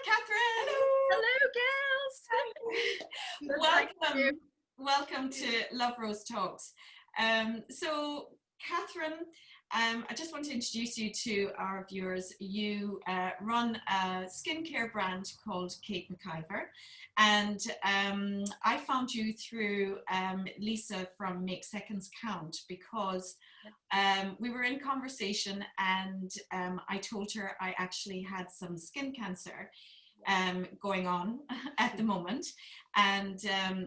Kathryn. Hello, girls. Welcome to LoveRose Talks. So, Kathryn, I just want to introduce you to our viewers. You run a skincare brand called Kate McIver, and I found you through Lisa from Make Seconds Count because we were in conversation, and I told her I actually had some skin cancer going on at the moment, and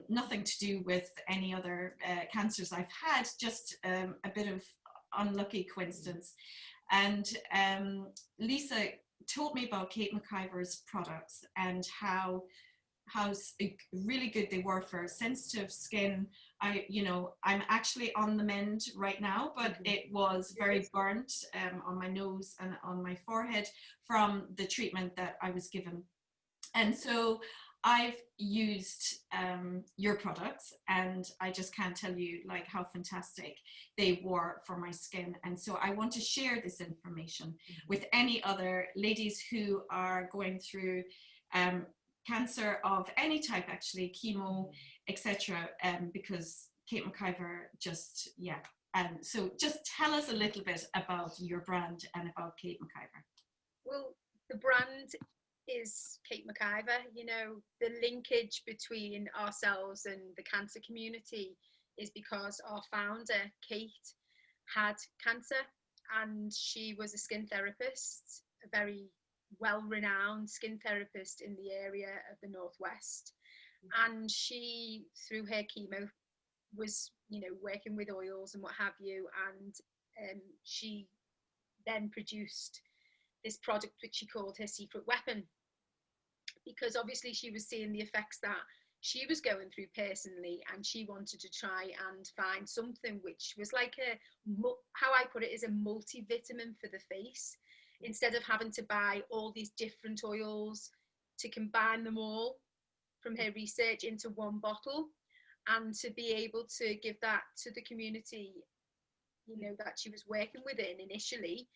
nothing to do with any other cancers I've had, just a bit of unlucky coincidence. And Lisa told me about Kate McIver's products and how really good they were for sensitive skin. I'm actually on the mend right now, but it was very burnt on my nose and on my forehead from the treatment that I was given. And so I've used your products, and I just can't tell you like how fantastic they were for my skin. And so I want to share this information with any other ladies who are going through cancer of any type, actually, chemo, etc. Because Kate McIver just, so just tell us a little bit about your brand and about Kate McIver. Well, the brand is Kate McIver. You know, the linkage between ourselves and the cancer community is because our founder, Kate, had cancer, and she was a skin therapist, a very well-renowned skin therapist in the area of the Northwest. And she, through her chemo, was, working with oils and what have you, and she then produced this product which she called her secret weapon, because obviously she was seeing the effects that she was going through personally, and she wanted to try and find something which was like how I put it, is a multivitamin for the face. Instead of having to buy all these different oils, to combine them all from her research into one bottle, and to be able to give that to the community, that she was working within initially,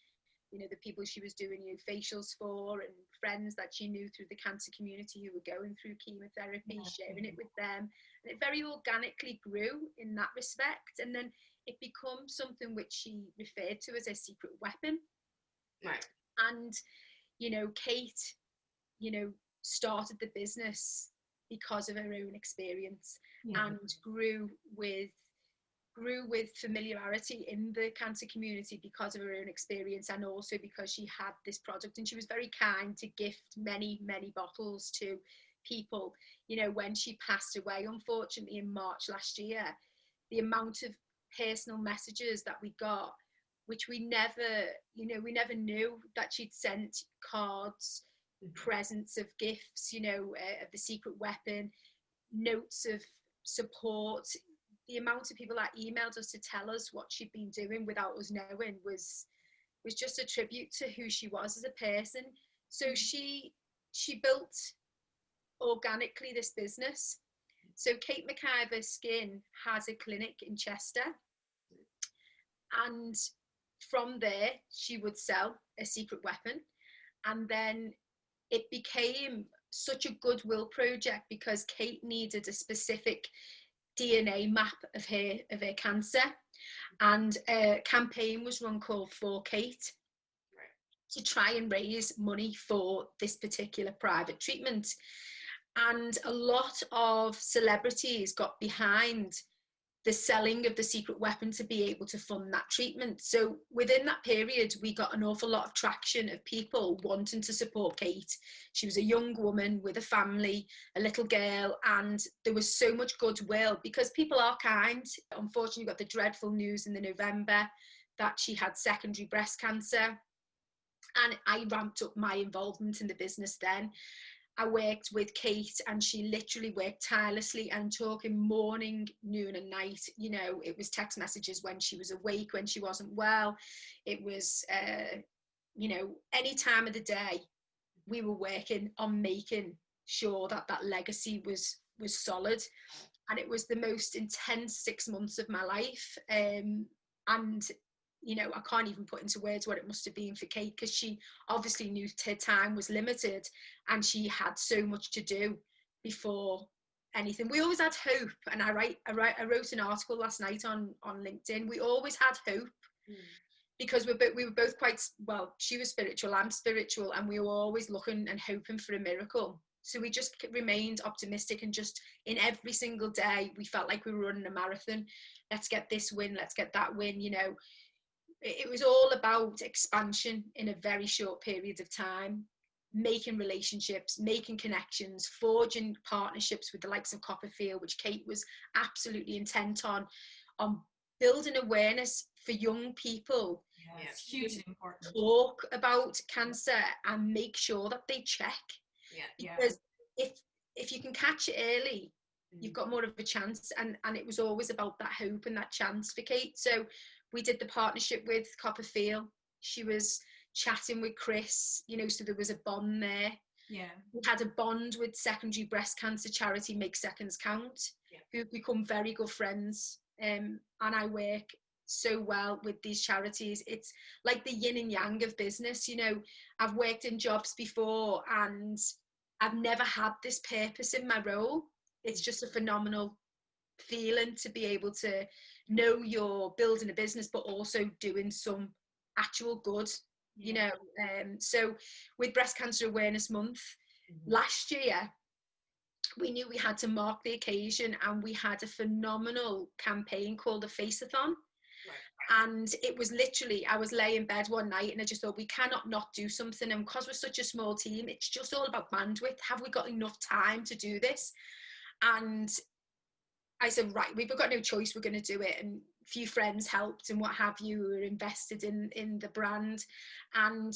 the people she was doing facials for, and friends that she knew through the cancer community who were going through chemotherapy, sharing it with them. And it very organically grew in that respect. And then it becomes something which she referred to as a secret weapon. Right. And, Kate, started the business because of her own experience, and grew with familiarity in the cancer community because of her own experience, and also because she had this product, and she was very kind to gift many bottles to people. When she passed away, unfortunately, in March last year, the amount of personal messages that we got, which we never knew, that she'd sent cards, presents of gifts, of the secret weapon, notes of support. The amount of people that emailed us to tell us what she'd been doing without us knowing was just a tribute to who she was as a person. So she built organically this business. So Kate McIver Skin has a clinic in Chester, and from there she would sell a secret weapon. And then it became such a goodwill project because Kate needed a specific DNA map of her cancer, and a campaign was run called For Kate to try and raise money for this particular private treatment. And a lot of celebrities got behind the selling of the secret weapon to be able to fund that treatment. So within that period, we got an awful lot of traction of people wanting to support Kate. She was a young woman with a family, a little girl, and there was so much goodwill because people are kind. Unfortunately, we got the dreadful news in November that she had secondary breast cancer, and I ramped up my involvement in the business then. I worked with Kate, and she literally worked tirelessly and talking morning, noon and night. It was text messages when she was awake, when she wasn't well. It was, any time of the day, we were working on making sure that that legacy was solid. And it was the most intense 6 months of my life. And you know, I can't even put into words what it must have been for Kate, because she obviously knew her time was limited and she had so much to do before anything. We always had hope, and I wrote an article last night on LinkedIn. We always had hope, because we were both quite, well, she was spiritual, I'm spiritual, and we were always looking and hoping for a miracle. So we just remained optimistic, and just in every single day we felt like we were running a marathon. Let's get this win, let's get that win, you know. It was all about expansion in a very short period of time, making relationships, making connections, forging partnerships with the likes of Coppafeel, which Kate was absolutely intent on building awareness for young people. Yeah, it's hugely important. Talk about cancer and make sure that they check. Because if you can catch it early, you've got more of a chance. And it was always about that hope and that chance for Kate. So we did the partnership with Coppafeel. She was chatting with Chris, you know, so there was a bond there. Yeah. We had a bond with secondary breast cancer charity Make Seconds Count, who've become very good friends. And I work so well with these charities. It's like the yin and yang of business. You know, I've worked in jobs before and I've never had this purpose in my role. It's just a phenomenal feeling to be able to know you're building a business but also doing some actual good, you know. So with Breast Cancer Awareness Month last year, we knew we had to mark the occasion, and we had a phenomenal campaign called the Faceathon. And it was literally, I was laying in bed one night and I just thought, we cannot not do something. And because we're such a small team, it's just all about bandwidth. Have we got enough time to do this? And I said, right, we've got no choice, we're going to do it. And a few friends helped and what have you, who were invested in the brand. And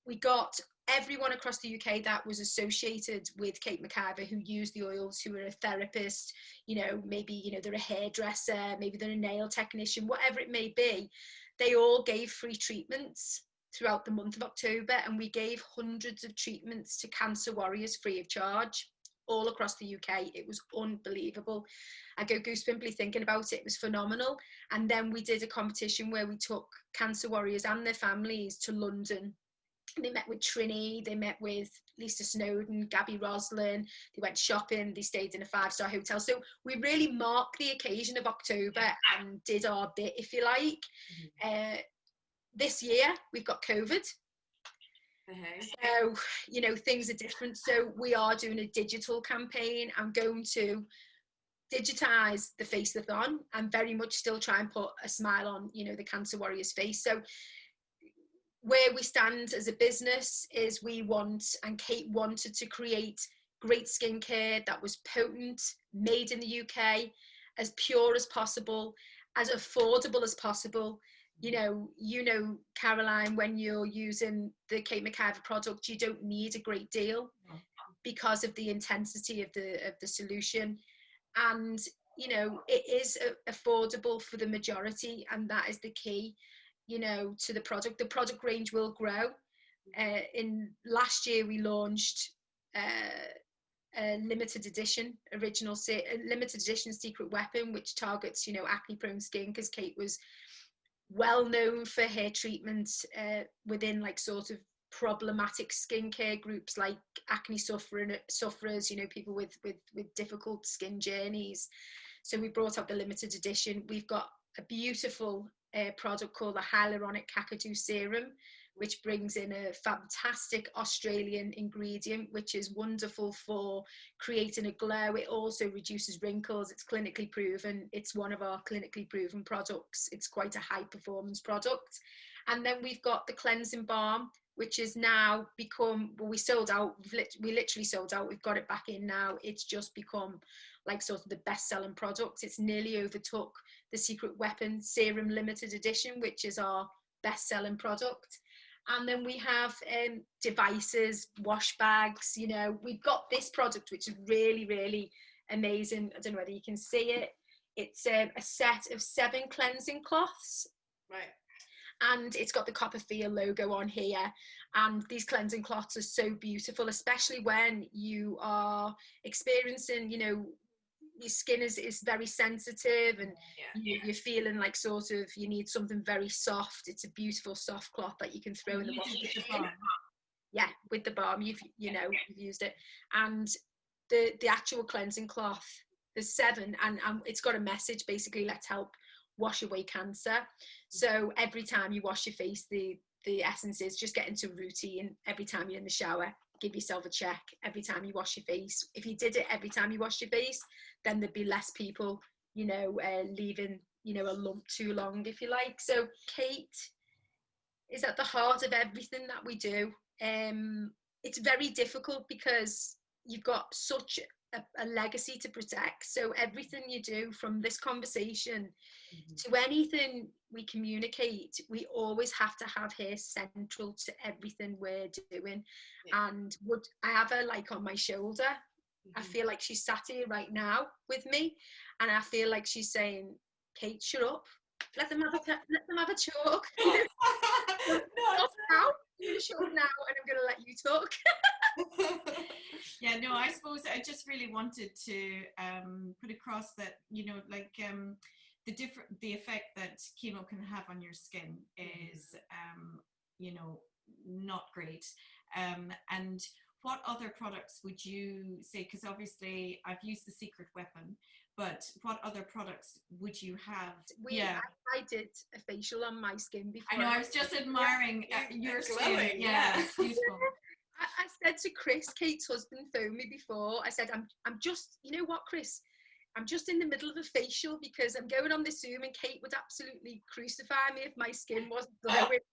we got everyone across the UK that was associated with Kate McIver, who used the oils, who were a therapist, you know, maybe, you know, they're a hairdresser, maybe they're a nail technician, whatever it may be. They all gave free treatments throughout the month of October. And we gave hundreds of treatments to cancer warriors free of charge, all across the UK. It was unbelievable. I go goosebumpy thinking about it. It was phenomenal. And then we did a competition where we took cancer warriors and their families to London. They met with Trini, they met with Lisa Snowdon, Gabby Roslin, they went shopping, they stayed in a 5-star hotel. So we really marked the occasion of October and did our bit, if you like. This year we've got COVID. So, you know, things are different. So we are doing a digital campaign. I'm going to digitize the Faceathon and very much still try and put a smile on, you know, the cancer warrior's face. So where we stand as a business is we want, and Kate wanted to create great skincare that was potent, made in the UK, as pure as possible, as affordable as possible. You know, Caroline, when you're using the Kate McIver product, you don't need a great deal because of the intensity of the solution. And, you know, it is affordable for the majority, and that is the key, you know, to the product. The product range will grow. In last year, we launched a limited edition secret weapon, which targets, you know, acne prone skin, because Kate was well known for her treatments within like sort of problematic skincare groups like acne sufferers, you know, people with difficult skin journeys. So we brought out the limited edition. We've got a beautiful product called the Hyaluronic Kakadu Serum, which brings in a fantastic Australian ingredient, which is wonderful for creating a glow. It also reduces wrinkles. It's clinically proven. It's one of our clinically proven products. It's quite a high performance product. And then we've got the cleansing balm, which is now become, well, we sold out. We literally sold out. We've got it back in now. It's just become like sort of the best selling product. It's nearly overtook the Secret Weapon Serum Limited Edition, which is our best selling product. And then we have devices, wash bags. You know, we've got this product, which is really, really amazing. I don't know whether you can see it. It's a set of 7 cleansing cloths. Right. And it's got the Coppafeel logo on here. And these cleansing cloths are so beautiful, especially when you are experiencing, you know, your skin is very sensitive, and you're feeling like sort of you need something very soft. It's a beautiful soft cloth that you can throw in the washing machine. Yeah, with the balm, you've used it. And the actual cleansing cloth, there's 7, and it's got a message, basically, let's help wash away cancer. So every time you wash your face, the essence is just get into a routine. Every time you're in the shower, give yourself a check. Every time you wash your face, if you did it every time you wash your face, then there'd be less people, leaving, a lump too long, if you like. So Kate is at the heart of everything that we do. It's very difficult because you've got such a legacy to protect. So everything you do, from this conversation to anything we communicate, we always have to have her central to everything we're doing. And I have her like on my shoulder. I feel like she's sat here right now with me, and I feel like she's saying, Kate, shut up. Let them have a talk. Stop now. I'm going to shut up now, and I'm going to let you talk. Yeah, no, I suppose I just really wanted to put across that, the effect that chemo can have on your skin is, not great. And what other products would you say, because obviously I've used the Secret Weapon, but what other products would you have? I did a facial on my skin before. I know, I was just admiring your skin. Yeah, it's beautiful. I said to Chris, Kate's husband, phoned me before. I said, I'm just, you know what, Chris? I'm just in the middle of a facial because I'm going on this Zoom, and Kate would absolutely crucify me if my skin wasn't glowing.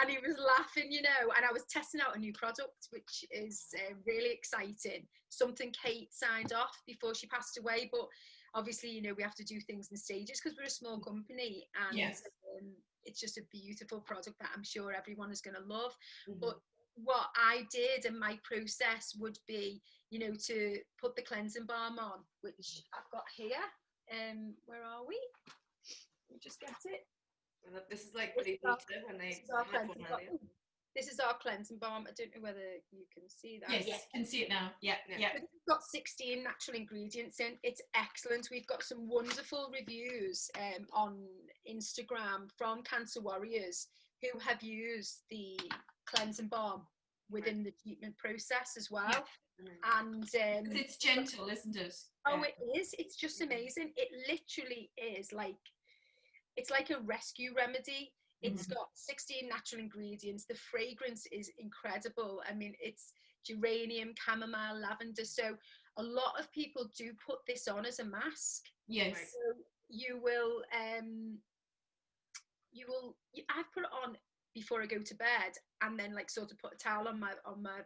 And he was laughing, and I was testing out a new product, which is really exciting. Something Kate signed off before she passed away, but obviously, we have to do things in stages because we're a small company, and it's just a beautiful product that I'm sure everyone is going to love. But what I did in my process would be, to put the cleansing balm on, which I've got here. Where are we? Let me just get it. This is like really neater when they had one earlier. This is our cleansing balm. I don't know whether you can see that. Yes, I can see it now. Yeah. It's got 16 natural ingredients in. It's excellent. We've got some wonderful reviews on Instagram from cancer warriors who have used the cleansing balm within the treatment process as well. Yeah. And it's gentle, isn't it? Oh, it is. It's just amazing. It literally is it's like a rescue remedy. It's got 16 natural ingredients. The fragrance is incredible. I mean, it's geranium, chamomile, lavender. So a lot of people do put this on as a mask. Yes. So you will, I've put it on before I go to bed, and then like sort of put a towel on my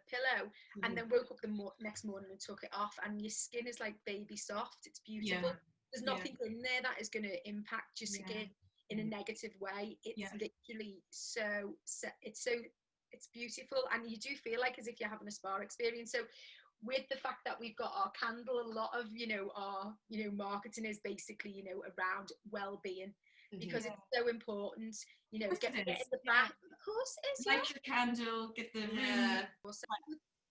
pillow, and then woke up the next morning and took it off, and your skin is like baby soft. It's beautiful. Yeah. There's nothing in there that is going to impact your skin in a negative way. It's literally it's beautiful, and you do feel like as if you're having a spa experience. So with the fact that we've got our candle, a lot of our marketing is basically around well-being, because it's so important. Get in the bath. Of course it is. Light your candle, get the room.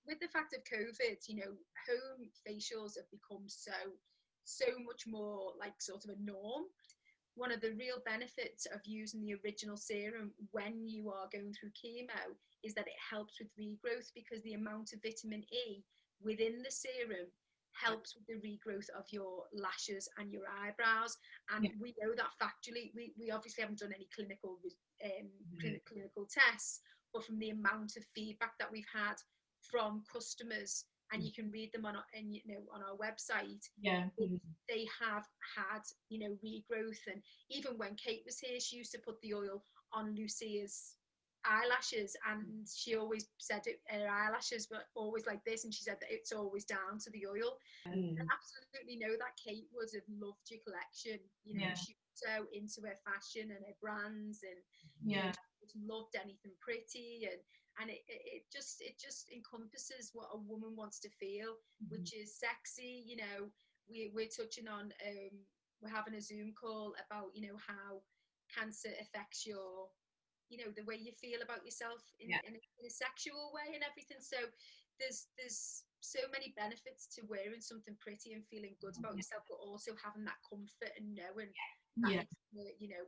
With the fact of COVID, home facials have become so much more like sort of a norm. One of the real benefits of using the original serum when you are going through chemo is that it helps with regrowth, because the amount of vitamin E within the serum helps with the regrowth of your lashes and your eyebrows. And we know that factually. We obviously haven't done any clinical tests, but from the amount of feedback that we've had from customers, and you can read them on our website. They have had regrowth. And even when Kate was here, she used to put the oil on Lucia's eyelashes, and she always said her eyelashes were always like this, and she said that it's always down to the oil. I absolutely know that Kate would have loved your collection. She was so into her fashion and her brands, and loved anything pretty, and it just encompasses what a woman wants to feel, which is sexy. We're touching on we're having a Zoom call about how cancer affects your the way you feel about yourself in a sexual way and everything. So there's so many benefits to wearing something pretty and feeling good about yourself, but also having that comfort and knowing that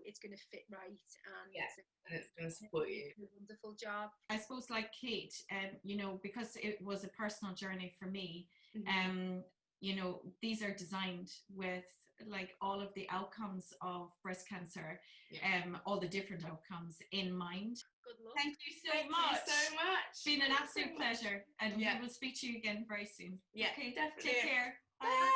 it's going to fit right, and it's going to support you. A wonderful job. I suppose, like Kate, because it was a personal journey for me, these are designed with like all of the outcomes of breast cancer, all the different outcomes in mind. Good luck. Thank you so much. It's been an absolute pleasure, and we will speak to you again very soon. Yeah, okay, definitely. Take care. Bye.